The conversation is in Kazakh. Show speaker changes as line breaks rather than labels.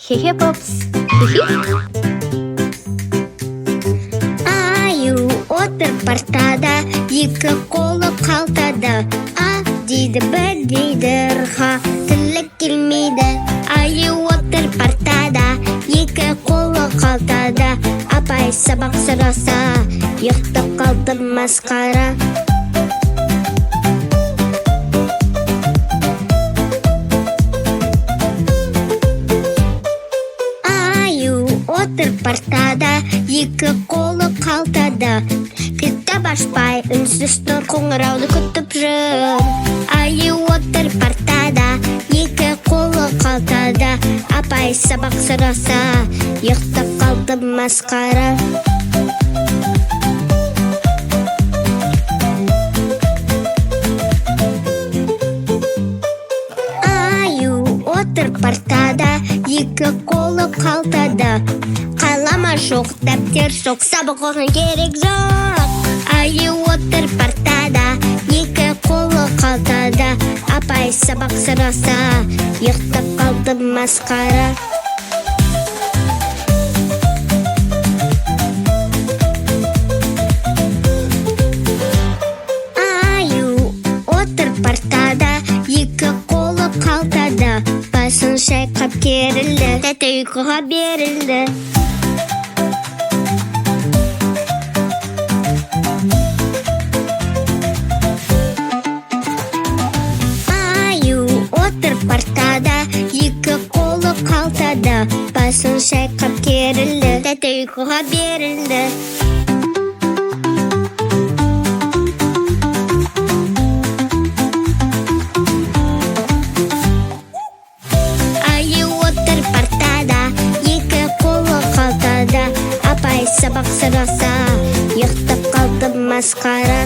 Хе-хе, попс.
Аю отыр партада, екі қолы қалтада. А дейді, Б дейді, Х тілі келмейді. Аю отыр партада, екі қолы қалтада. Апай сабақ сұраса, ұйықтап қалды масқара. Отыр партада, екі қолы қалтада. Кітап ашпай, үнсіз тұр, қоңырауды күтіп жүр. Аю отыр партада, екі қолы қалтада. Апай сабақ сұраса, ұйықтап қалды масқара. Аю отыр партада, екі қолы қалтада. Қалама жоқ, дәптер жоқ, сабақ оқу керек жоқ. Аю отыр партада, екі қолы қалтада. Апай сабақ сұраса, ұйықтап қалды масқара. Аю отыр партада, екі қолы қалтада. Басын шайқап керілді, тәте ұйқыға берілді. Отыр партада, екі қолы қалтада. Басын шайқап керілді, тәте ұйқыға берілді. Аю отыр партада, екі қолы қалтада. Апай сабақ сұраса, ұйықтап қалды масқара.